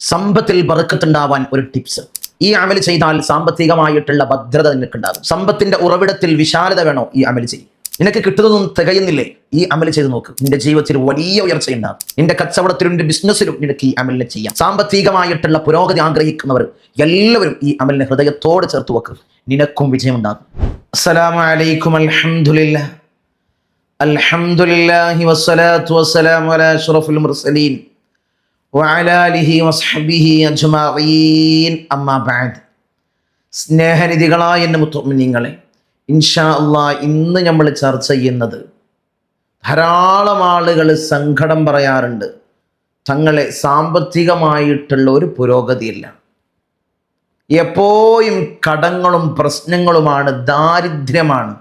സമ്പത്തിൽ ബർക്കത്തുണ്ടാവാൻ ഒരു ടിപ്സ്. ഈ അമൽ ചെയ്താൽ സാമ്പത്തികമായിട്ടുള്ള ഭദ്രത നിനക്കുണ്ടാകും. സമ്പത്തിന്റെ ഉറവിടത്തിൽ വിശാലത വേണോ? ഈ അമൽ ചെയ്യും. നിനക്ക് കിട്ടുന്നതൊന്നും തികയുന്നില്ലേ? ഈ അമൽ ചെയ്ത് നോക്ക്. നിന്റെ ജീവിതത്തിൽ വലിയ ഉയർച്ചയുണ്ടാകും. നിന്റെ കച്ചവടത്തിലും നിന്റെ ബിസിനസ്സിലും നിനക്ക് ഈ അമലിനെ ചെയ്യാം. സാമ്പത്തികമായിട്ടുള്ള പുരോഗതി ആഗ്രഹിക്കുന്നവർ എല്ലാവരും ഈ അമലിനെ ഹൃദയത്തോട് ചേർത്ത് വെക്ക്. നിനക്കും വിജയമുണ്ടാകും. അസ്സലാമു അലൈക്കും. അൽഹംദുലില്ലാഹ് അൽഹംദുലില്ലാഹി വസ്സലാത്തു വസ്സലാമു അലാ അഷ്റഫിൽ മുർസലീൻ വഅലാ ആലിഹി വസ്ഹബിഹി അജ്മഈൻ. അമ്മാ ബഅദ്. സ്നേഹനിധികളായ എൻ്റെ മുഅ്മിനീങ്ങളെ, ഇൻഷാ അല്ലാഹ് ഇന്ന് നമ്മൾ ചർച്ച ചെയ്യുന്നത്, ധാരാളം ആളുകൾ സങ്കടം പറയാറുണ്ട്, തങ്ങളെ സാമ്പത്തികമായിട്ടുള്ള ഒരു പുരോഗതിയില്ല, എപ്പോഴും കടങ്ങളും പ്രശ്നങ്ങളുമാണ്, ദാരിദ്ര്യമാണ്.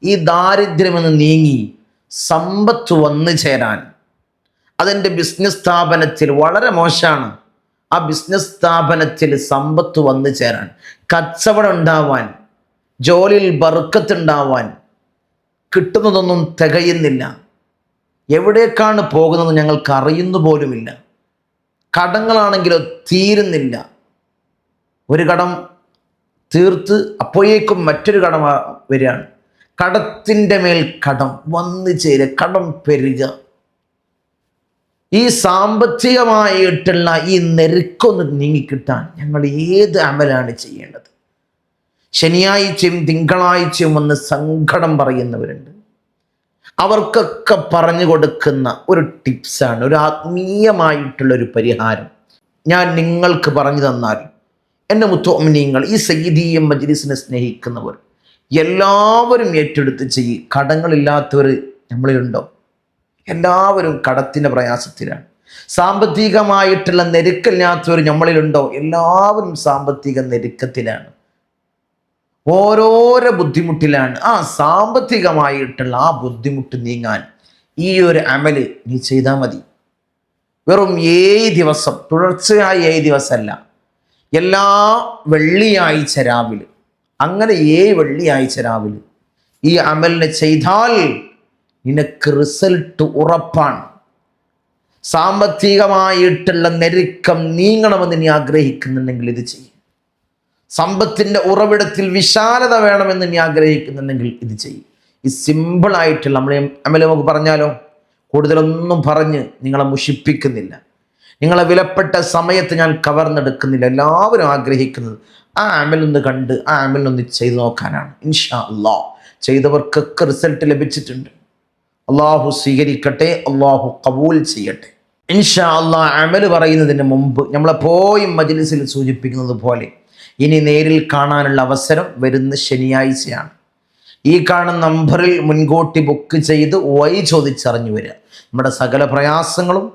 ഈ ദാരിദ്ര്യമെന്ന് നീങ്ങി സമ്പത്ത് വന്നു ചേരാൻ, അതെൻ്റെ ബിസിനസ് സ്ഥാപനത്തിൽ വളരെ മോശമാണ്, ആ ബിസിനസ് സ്ഥാപനത്തിൽ സമ്പത്ത് വന്നു ചേരാൻ, കച്ചവടം ഉണ്ടാവാൻ, ജോലിയിൽ ബർക്കത്തുണ്ടാവാൻ, കിട്ടുന്നതൊന്നും തികയുന്നില്ല, എവിടേക്കാണ് പോകുന്നത് ഞങ്ങൾക്ക് അറിയുന്നു പോലുമില്ല, കടങ്ങളാണെങ്കിലോ തീരുന്നില്ല, ഒരു കടം തീർത്ത് അപ്പോഴേക്കും മറ്റൊരു കടം വരികയാണ്, കടത്തിൻ്റെ മേൽ കടം വന്നു ചേരുക, കടം പെരുക. ഈ സാമ്പത്തികമായിട്ടുള്ള ഈ നെരുക്കൊന്ന് നീങ്ങിക്കിട്ടാൻ ഞങ്ങൾ ഏത് അമലാണ് ചെയ്യേണ്ടത്? ശനിയാഴ്ചയും തിങ്കളാഴ്ചയും വന്ന് സങ്കടം പറയുന്നവരുണ്ട്. അവർക്കൊക്കെ പറഞ്ഞു കൊടുക്കുന്ന ഒരു ടിപ്സാണ്, ഒരു ആത്മീയമായിട്ടുള്ളൊരു പരിഹാരം ഞാൻ നിങ്ങൾക്ക് പറഞ്ഞു തന്നാൽ, എൻ്റെ മുഅ്മിനീങ്ങൾ, ഈ സയ്യിദീയ മജ്ലിസിനെ സ്നേഹിക്കുന്നവർ എല്ലാവരും ഏറ്റെടുത്ത് ചെയ്യും. കടങ്ങളില്ലാത്തവർ നമ്മളിലുണ്ടോ? എല്ലാവരും കടത്തിൻ്റെ പ്രയാസത്തിലാണ്. സാമ്പത്തികമായിട്ടുള്ള നെരുക്കമില്ലാത്തവർ നമ്മളിലുണ്ടോ? എല്ലാവരും സാമ്പത്തിക നെരുക്കത്തിലാണ്, ഓരോരോ ബുദ്ധിമുട്ടിലാണ്. ആ സാമ്പത്തികമായിട്ടുള്ള ആ ബുദ്ധിമുട്ട് നീങ്ങാൻ ഈ ഒരു അമല് നീ ചെയ്താൽ മതി. വെറും 7 ദിവസം, തുടർച്ചയായി 7 ദിവസമല്ല, എല്ലാ വെള്ളിയാഴ്ച രാവിലെ, അങ്ങനെ 7 വെള്ളിയാഴ്ച രാവിലെ ഈ അമലിനെ ചെയ്താൽ നിനക്ക് റിസൾട്ട് ഉറപ്പാണ്. സാമ്പത്തികമായിട്ടുള്ള ഞെരുക്കം നീങ്ങണമെന്ന് നീ ആഗ്രഹിക്കുന്നുണ്ടെങ്കിൽ ഇത് ചെയ്യും. സമ്പത്തിൻ്റെ ഉറവിടത്തിൽ വിശാലത വേണമെന്ന് നീ ആഗ്രഹിക്കുന്നുണ്ടെങ്കിൽ ഇത് ചെയ്യും. ഈ സിമ്പിളായിട്ടുള്ള അമൽ നമുക്ക് പറഞ്ഞാലോ? കൂടുതലൊന്നും പറഞ്ഞ് നിങ്ങളെ മുഷിപ്പിക്കുന്നില്ല, നിങ്ങളെ വിലപ്പെട്ട സമയത്ത് ഞാൻ കവർന്നെടുക്കുന്നില്ല. എല്ലാവരും ആഗ്രഹിക്കുന്നത് ആ അമലൊന്ന് കണ്ട് ആ അമലൊന്ന് ചെയ്തു നോക്കാനാണ്. ഇൻഷാ അല്ലാഹ് ചെയ്തവർക്കൊക്കെ റിസൾട്ട് ലഭിച്ചിട്ടുണ്ട്. അള്ളാഹു സ്വീകരിക്കട്ടെ, അള്ളാഹു കബൂൽ ചെയ്യട്ടെ. ഇൻഷാ അല്ലാഹ് അമല് പറയുന്നതിന് മുമ്പ് നമ്മളെപ്പോഴും മജ്ലിസിൽ സൂചിപ്പിക്കുന്നത് പോലെ, ഇനി നേരിൽ കാണാനുള്ള അവസരം വരുന്ന ശനിയാഴ്ചയാണ്. ഈ കാണുന്ന നമ്പറിൽ മുൻകൂട്ടി ബുക്ക് ചെയ്ത് ചോദിച്ചറിഞ്ഞു വരിക. നമ്മുടെ സകല പ്രയാസങ്ങളും,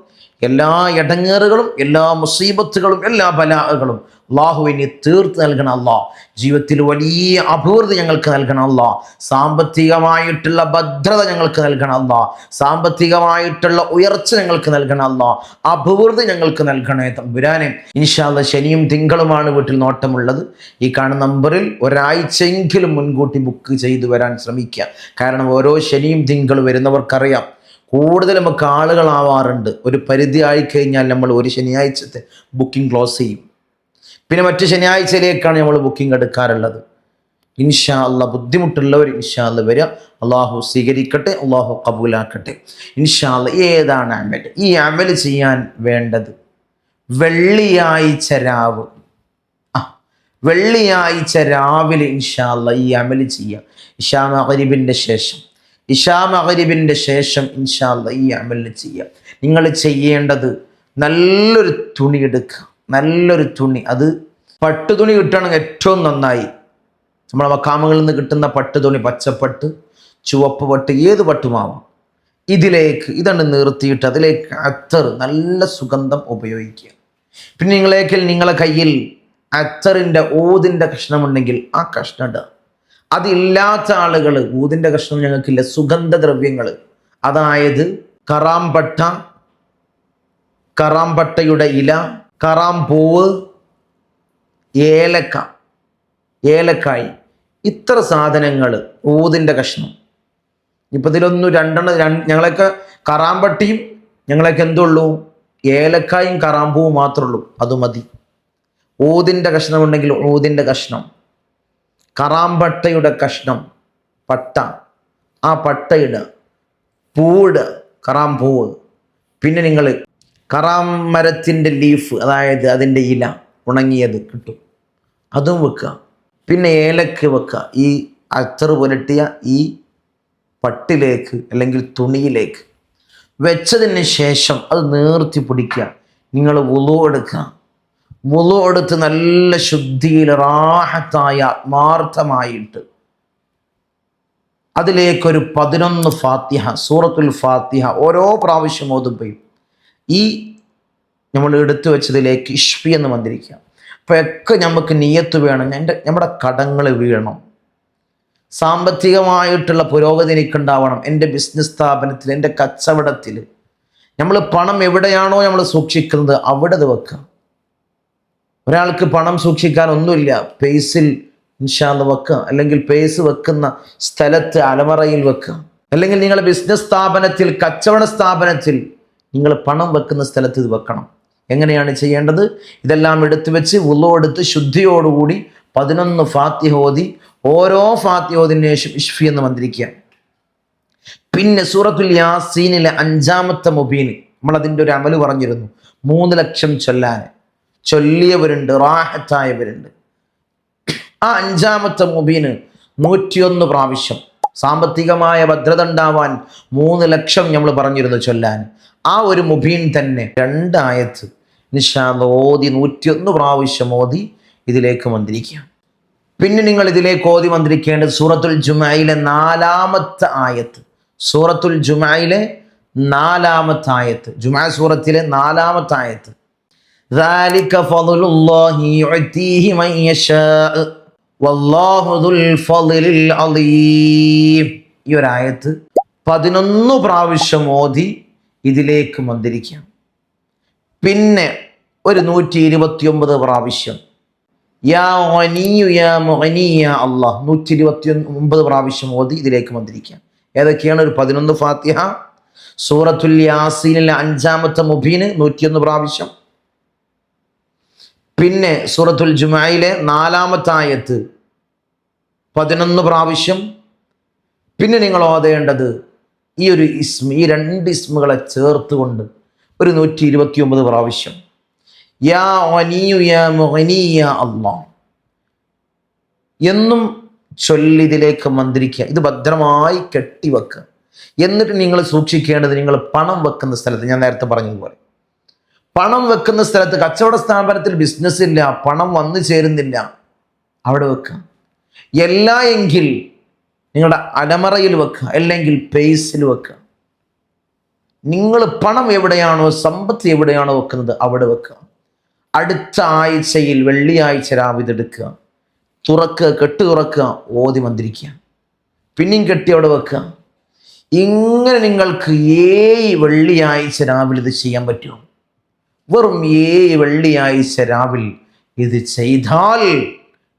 എല്ലാ ഇടങ്ങേറുകളും, എല്ലാ മുസീബത്തുകളും, എല്ലാ ബലാകളും അള്ളാഹുവിനെ തീർത്ത് നൽകണം അല്ലാഹ്. ജീവിതത്തിൽ വലിയ അഭിവൃദ്ധി ഞങ്ങൾക്ക് നൽകണം അല്ലാഹ്. സാമ്പത്തികമായിട്ടുള്ള ഭദ്രത ഞങ്ങൾക്ക് നൽകണം അല്ലാഹ്. സാമ്പത്തികമായിട്ടുള്ള ഉയർച്ച ഞങ്ങൾക്ക് നൽകണം അല്ലാഹ്. അഭിവൃദ്ധി ഞങ്ങൾക്ക് നൽകണേ തമ്പുരാനെ. ഇൻഷാ അല്ലാഹ് ശനിയും തിങ്കളുമാണ് വീട്ടിൽ നോട്ടമുള്ളത്. ഈ കാണുന്ന നമ്പറിൽ ഒരാഴ്ചയെങ്കിലും മുൻകൂട്ടി ബുക്ക് ചെയ്തു വരാൻ ശ്രമിക്കുക. കാരണം ഓരോ ശനിയും തിങ്കളും വരുന്നവർക്കറിയാം, കൂടുതൽ നമുക്ക് ആളുകളാവാറുണ്ട്. ഒരു പരിധി ആയിക്കഴിഞ്ഞാൽ നമ്മൾ ഒരു ശനിയാഴ്ചത്തെ ബുക്കിംഗ് ക്ലോസ് ചെയ്യും. പിന്നെ മറ്റു ശനിയാഴ്ചയിലേക്കാണ് നമ്മൾ ബുക്കിംഗ് എടുക്കാറുള്ളത്. ഇൻഷാ അല്ലാഹ് ബുദ്ധിമുട്ടുള്ളവർ ഇൻഷാ അല്ലാഹ് വരിക. അള്ളാഹു സ്വീകരിക്കട്ടെ, അള്ളാഹു കബൂലാക്കട്ടെ. ഇൻഷാ അല്ലാഹ് ഏതാണ് അമൽ? ഈ അമൽ ചെയ്യാൻ വേണ്ടത് വെള്ളിയാഴ്ച രാവ്, വെള്ളിയാഴ്ച രാവിലെ ഇൻഷാ അല്ലാഹ് ഈ അമൽ ചെയ്യുക. ഇശാ മഗ്‌രിബിൻ്റെ ശേഷം ഇൻഷാ അല്ലാഹ് ഈ അമൽ ചെയ്യുക. നിങ്ങൾ ചെയ്യേണ്ടത്, നല്ലൊരു തുണി എടുക്കുക, നല്ലൊരു തുണി, അത് പട്ടുതുണി കിട്ടുകയാണെങ്കിൽ ഏറ്റവും നന്നായി. നമ്മളെ മക്കാമുകളിൽ നിന്ന് കിട്ടുന്ന പട്ടുതുണി, പച്ചപ്പട്ട്, ചുവപ്പ് പട്ട്, ഏത് പട്ടുമാവാം. ഇതിലേക്ക് ഇതാണ് നിർത്തിയിട്ട് അതിലേക്ക് അത്തർ, നല്ല സുഗന്ധം ഉപയോഗിക്കുക. പിന്നെ നിങ്ങളെ കയ്യിൽ അത്തറിൻ്റെ ഊതിൻ്റെ കഷ്ണമുണ്ടെങ്കിൽ ആ കഷ്ണം ഇടുക. അതില്ലാത്ത ആളുകൾ, ഊതിൻ്റെ കഷ്ണം ഞങ്ങൾക്കില്ല, സുഗന്ധദ്രവ്യങ്ങൾ, അതായത് കറാമ്പട്ടയുടെ ഇല, കറാമ്പൂവ്, ഏലക്കായ്, ഇത്ര സാധനങ്ങൾ, ഊതിൻ്റെ കഷ്ണം. ഇപ്പം ഇതിലൊന്നും രണ്ടെണ്ണം, ഞങ്ങളൊക്കെ കറാമ്പട്ടിയും ഞങ്ങളൊക്കെ എന്തുള്ളൂ, ഏലക്കായും കറാമ്പൂവും മാത്രമേ ഉള്ളൂ, അത് മതി. ഊതിൻ്റെ കഷ്ണം ഉണ്ടെങ്കിൽ ഊതിൻ്റെ കഷ്ണം, കറാമ്പട്ടയുടെ കഷ്ണം, പട്ട, ആ പട്ടയിടുക, പൂവിടുക, കറാമ്പൂവ്. പിന്നെ നിങ്ങൾ കറാം മരത്തിൻ്റെ ലീഫ്, അതായത് അതിൻ്റെ ഇല ഉണങ്ങിയത് കിട്ടും, അതും വെക്കുക. പിന്നെ ഏലക്ക് വെക്കുക. ഈ അത്തർ പുരട്ടിയ ഈ പട്ടിലേക്ക് അല്ലെങ്കിൽ തുണിയിലേക്ക് വെച്ചതിന് ശേഷം അത് നേർത്തി പിടിക്കുക. നിങ്ങൾ വുളു എടുക്കുക. വുളു എടുത്ത് നല്ല ശുദ്ധിയിൽ റാഹത്തായി ആത്മാർത്ഥമായിട്ട് അതിലേക്കൊരു 11 ഫാത്തിഹ, സൂറത്തുൽ ഫാത്തിഹ ഓരോ പ്രാവശ്യം ഓതുമ്പോഴും ഈ നമ്മൾ എടുത്തു വെച്ചതിലേക്ക് ഇഷ്ഫി എന്ന് മന്ത്രിക്കുക. അപ്പോൾ ഒക്കെ നമുക്ക് നിയ്യത്ത് വേണം, നമ്മുടെ കടങ്ങൾ വീഴണം, സാമ്പത്തികമായിട്ടുള്ള പുരോഗതി എനിക്കുണ്ടാവണം, എൻ്റെ ബിസിനസ് സ്ഥാപനത്തിൽ, എൻ്റെ കച്ചവടത്തിൽ. നമ്മൾ പണം എവിടെയാണോ നമ്മൾ സൂക്ഷിക്കുന്നത് അവിടെ അത് വെക്കുക. ഒരാൾക്ക് പണം സൂക്ഷിക്കാൻ ഒന്നുമില്ല, പേഴ്സിൽ ഇൻഷാ അല്ലാഹ് വെക്കുക, അല്ലെങ്കിൽ പേഴ്സ് വെക്കുന്ന സ്ഥലത്ത് അലമറയിൽ വെക്കുക, അല്ലെങ്കിൽ നിങ്ങളുടെ ബിസിനസ് സ്ഥാപനത്തിൽ, കച്ചവട സ്ഥാപനത്തിൽ നിങ്ങൾ പണം വെക്കുന്ന സ്ഥലത്ത് ഇത് വെക്കണം. എങ്ങനെയാണ് ചെയ്യേണ്ടത്? ഇതെല്ലാം എടുത്തു വെച്ച് വുളു എടുത്ത് ശുദ്ധിയോടുകൂടി 11 ഫാത്തിഹ ഓതി, ഓരോ ഫാത്തിഹ ഓതിന് ശേഷം ഇഷ്ഫി എന്ന് മന്ത്രിക്കുക. പിന്നെ സൂറത്തുൽ യാസീനിലെ 5-ാമത്തെ മുബീൻ, നമ്മളതിൻ്റെ ഒരു അമല് പറഞ്ഞിരുന്നു. 3 ലക്ഷം ചൊല്ലാൻ ചൊല്ലിയവരുണ്ട്, റാഹത്തായവരുണ്ട്. ആ 5-ാമത്തെ മുബീന് 101 പ്രാവശ്യം. സാമ്പത്തികമായ ഭദ്രത ഉണ്ടാവാൻ 3 ലക്ഷം നമ്മൾ പറഞ്ഞിരുന്നു ചൊല്ലാൻ. ആ ഒരു മുബീൻ തന്നെ 2 ആയത്ത് ഇൻഷാ അല്ലാഹ് ഓതി 101 പ്രാവശ്യം ഓതി ഇതിലേക്ക് മന്ത്രിക്കുക. പിന്നെ നിങ്ങൾ ഇതിലേക്ക് ഓതി മന്ത്രിക്കേണ്ടത് സൂറത്തുൽ ജുമഅയിലെ 4-ാമത്തെ ആയത്ത്. സൂറത്തുൽ ജുമഅയിലെ 4-ാമത്തെ ആയത്ത്, ജുമഅ സൂറത്തിലെ 4-ാമത്തെ ആയത്ത്. ذَلِكَ فَضْلُ اللَّهِ يُؤْتِيهِ مَن يَشَاءُ وَاللَّهُ ذُو الْفَضْلِ الْعَظِيمِ. ഈ ഒരു ആയത്ത് 11 പ്രാവശ്യം ഓതി ഇതിലേക്ക് മന്ത്രിക്കാം. പിന്നെ ഒരു 129 പ്രാവശ്യം യാ ഗനിയ്യു യാ മുഗ്നി യാ അല്ലാഹ് 129 പ്രാവശ്യം ഓതി ഇതിലേക്ക് മന്ത്രിക്കാം. ഏതൊക്കെയാണ്? ഒരു 11 ഫാത്തിഹ, സൂറത്തുൽ യാസീനിലെ 5-ാമത്തെ മുബീന് 101 പ്രാവശ്യം, പിന്നെ സൂറത്തുൽ ജുമഅയിലെ 4-ാമത്തെ ആയത്ത് 11 പ്രാവശ്യം. പിന്നെ നിങ്ങൾ ഓതേണ്ടത് ഈ ഒരു ഇസ്മ, ഈ 2 ഇസ്മുകളെ ചേർത്തുകൊണ്ട് ഒരു 129 പ്രാവശ്യം യാ ഗനിയ്യു യാ മുഗ്നി യാ അല്ലാഹ് എന്നും ചൊല്ലിതിലേക്ക് മന്ത്രിക്കുക. ഇത് ഭദ്രമായി കെട്ടിവെക്കുക. എന്നിട്ട് നിങ്ങൾ സൂക്ഷിക്കേണ്ടത്, നിങ്ങൾ പണം വെക്കുന്ന സ്ഥലത്ത്, ഞാൻ നേരത്തെ പറഞ്ഞതുപോലെ പണം വെക്കുന്ന സ്ഥലത്ത്, കച്ചവട സ്ഥാപനത്തിൽ ബിസിനസ് ഇല്ല, പണം വന്നു ചേരുന്നില്ല, അവിടെ വെക്കുക. എല്ലാ എങ്കിൽ നിങ്ങളുടെ അലമറയിൽ വെക്കുക, അല്ലെങ്കിൽ പേഴ്സിൽ വെക്കുക. നിങ്ങൾ പണം എവിടെയാണോ, സമ്പത്ത് എവിടെയാണോ വെക്കുന്നത് അവിടെ വെക്കുക. അടുത്ത ആഴ്ചയിൽ വെള്ളിയാഴ്ച രാവിലെ എടുക്കുക, തുറക്കുക, കെട്ട് തുറക്കുക, ഓതി മന്ത്രിക്കുക, പിന്നെയും കെട്ടി അവിടെ വെക്കുക. ഇങ്ങനെ നിങ്ങൾക്ക് 7 വെള്ളിയാഴ്ച രാവിലെ ഇത് ചെയ്യാൻ പറ്റുമോ? വെറും 7 വെള്ളിയാഴ്ച രാവിലെ ഇത് ചെയ്താൽ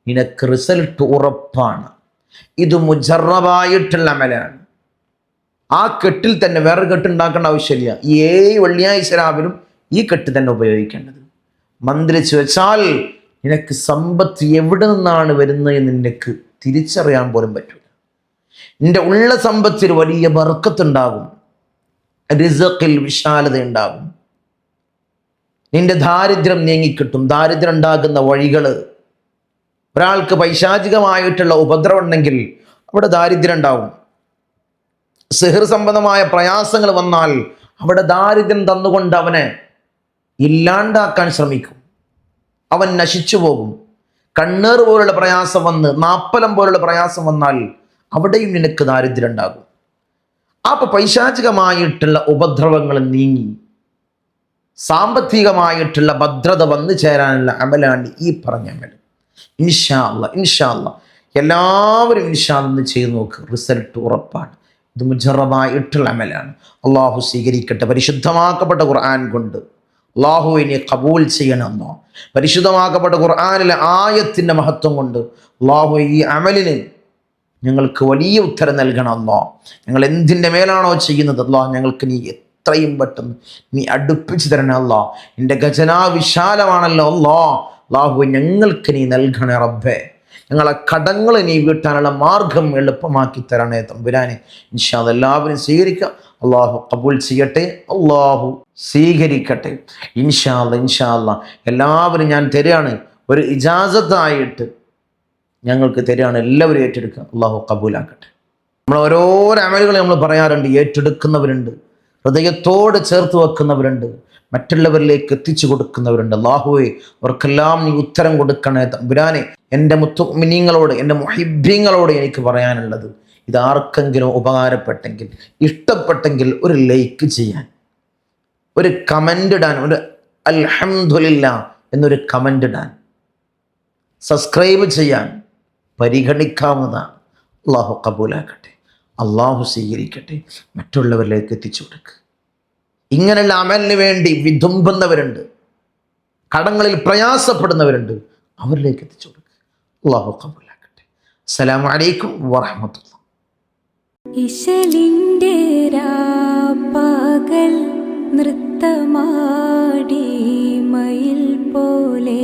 നിനക്ക് റിസൾട്ട് ഉറപ്പാണ്. ഇത് മുജറബായിട്ടുള്ള അമലാണ്. ആ കെട്ടിൽ തന്നെ വേറെ കെട്ടുണ്ടാക്കേണ്ട ആവശ്യമില്ല. ഈ 7 വെള്ളിയാഴ്ച രാവിലും ഈ കെട്ട് തന്നെ ഉപയോഗിക്കേണ്ടത്. മന്ത്രിച്ച് വെച്ചാൽ നിനക്ക് സമ്പത്ത് എവിടെ നിന്നാണ് വരുന്നത് എന്ന് നിനക്ക് തിരിച്ചറിയാൻ പോലും പറ്റില്ല. നിന്റെ ഉള്ള സമ്പത്തിൽ വലിയ ബർക്കത്തുണ്ടാകും, റിസ്ഖിൽ വിശാലത ഉണ്ടാകും, നിന്റെ ദാരിദ്ര്യം നീങ്ങിക്കിട്ടും. ദാരിദ്ര്യം ഉണ്ടാകുന്ന വഴികൾ, ഒരാൾക്ക് പൈശാചികമായിട്ടുള്ള ഉപദ്രവം ഉണ്ടെങ്കിൽ അവിടെ ദാരിദ്ര്യം ഉണ്ടാവും. സിഹർ സംബന്ധമായ പ്രയാസങ്ങൾ വന്നാൽ അവിടെ ദാരിദ്ര്യം തന്നുകൊണ്ട് അവനെ ഇല്ലാണ്ടാക്കാൻ ശ്രമിക്കും, അവൻ നശിച്ചു പോകും. കണ്ണേർ പോലുള്ള പ്രയാസം വന്ന്, നാപ്പലം പോലുള്ള പ്രയാസം വന്നാൽ അവിടെയും നിനക്ക് ദാരിദ്ര്യം ഉണ്ടാകും. അപ്പോൾ പൈശാചികമായിട്ടുള്ള ഉപദ്രവങ്ങൾ നീങ്ങി സാമ്പത്തികമായിട്ടുള്ള ഭദ്രത വന്നു ചേരാനുള്ള അമലാണ് ഈ പറഞ്ഞ അമൽ. ഇൻഷാ അല്ലാഹ് എല്ലാവരും ഇൻഷാ അല്ലാഹ് ചെയ്ത് നോക്ക്, റിസൾട്ട് ഉറപ്പാണ്. ഇത് മുജറബായിട്ടുള്ള അമലാണ്. അള്ളാഹു സ്വീകരിക്കട്ടെ. പരിശുദ്ധമാക്കപ്പെട്ട ഖുർആൻ കൊണ്ട് അള്ളാഹുവിനെ കബൂൽ ചെയ്യണം. അല്ലാഹ് പരിശുദ്ധമാക്കപ്പെട്ട ഖുർആനിലെ ആയത്തിൻ്റെ മഹത്വം കൊണ്ട് അള്ളാഹു ഈ അമലിന് ഞങ്ങൾക്ക് വലിയ ഉത്തരം നൽകണം. അല്ലാഹ് ഞങ്ങൾ എന്തിൻ്റെ മേലാണോ ചെയ്യുന്നത്, അല്ലാഹ് ഞങ്ങൾക്ക് നീ എത്രയും പെട്ടെന്ന് നീ അടുപ്പിച്ചു തരണേ അല്ലാ. എൻ്റെ ഖജനാ വിശാലമാണല്ലോ അല്ലാ. അല്ലാഹുവേ ഞങ്ങൾക്ക് നീ നൽകണേ റബ്ബേ. ഞങ്ങളെ കടങ്ങൾ നീ വീട്ടാനുള്ള മാർഗം എളുപ്പമാക്കി തരണേ തമ്പുരാനെ. ഇൻഷാ അല്ലാഹ് എല്ലാവരും സ്വീകരിക്കുക. അള്ളാഹു കബൂൽ ചെയ്യട്ടെ, അള്ളാഹു സ്വീകരിക്കട്ടെ. ഇൻഷാ അല്ലാഹ് എല്ലാവരും ഞാൻ തരികയാണ്, ഒരു ഇജാസത്തായിട്ട് ഞങ്ങൾക്ക് തരികയാണ്. എല്ലാവരും ഏറ്റെടുക്കുക. അള്ളാഹു കബൂലാക്കട്ടെ. നമ്മൾ ഓരോരോ അമലുകൾ നമ്മൾ പറയാറുണ്ട്, ഏറ്റെടുക്കുന്നവരുണ്ട്, ഹൃദയത്തോട് ചേർത്ത് വെക്കുന്നവരുണ്ട്, മറ്റുള്ളവരിലേക്ക് എത്തിച്ചു കൊടുക്കുന്നവരുണ്ട്. അല്ലാഹുവേ അവർക്കെല്ലാം നീ ഉത്തരം കൊടുക്കണേ തമ്പുരാനെ. എൻ്റെ മുത്തുമിനീങ്ങളോട്, എൻ്റെ മുഹിബ്ബീങ്ങളോട് എനിക്ക് പറയാനുള്ളത്, ഇതാർക്കെങ്കിലും ഉപകാരപ്പെട്ടെങ്കിൽ, ഇഷ്ടപ്പെട്ടെങ്കിൽ ഒരു ലൈക്ക് ചെയ്യാൻ, ഒരു കമൻ്റ് ഇടാൻ, ഒരു അൽഹംദുലില്ലാ എന്നൊരു കമൻ്റ് ഇടാൻ, സബ്സ്ക്രൈബ് ചെയ്യാൻ പരിഗണിക്കാവുന്നതാണ്. അള്ളാഹു കബൂലാക്കട്ടെ, അള്ളാഹു സ്വീകരിക്കട്ടെ. മറ്റുള്ളവരിലേക്ക് എത്തിച്ചു കൊടുക്കുക. ഇങ്ങനെയുള്ള അമലിന് വേണ്ടി വിതുമ്പുന്നവരുണ്ട്, കടങ്ങളിൽ പ്രയാസപ്പെടുന്നവരുണ്ട്, അവരിലേക്ക് എത്തിച്ചു കൊടുക്കുക. അള്ളാഹു കബൂലാക്കട്ടെ. അസ്സലാമു അലൈക്കും വറഹ്മത്തുള്ളാഹി. ഇശലിൻ്റെ രാപ്പകൽ നൃത്തമാടി മയിൽ പോലെ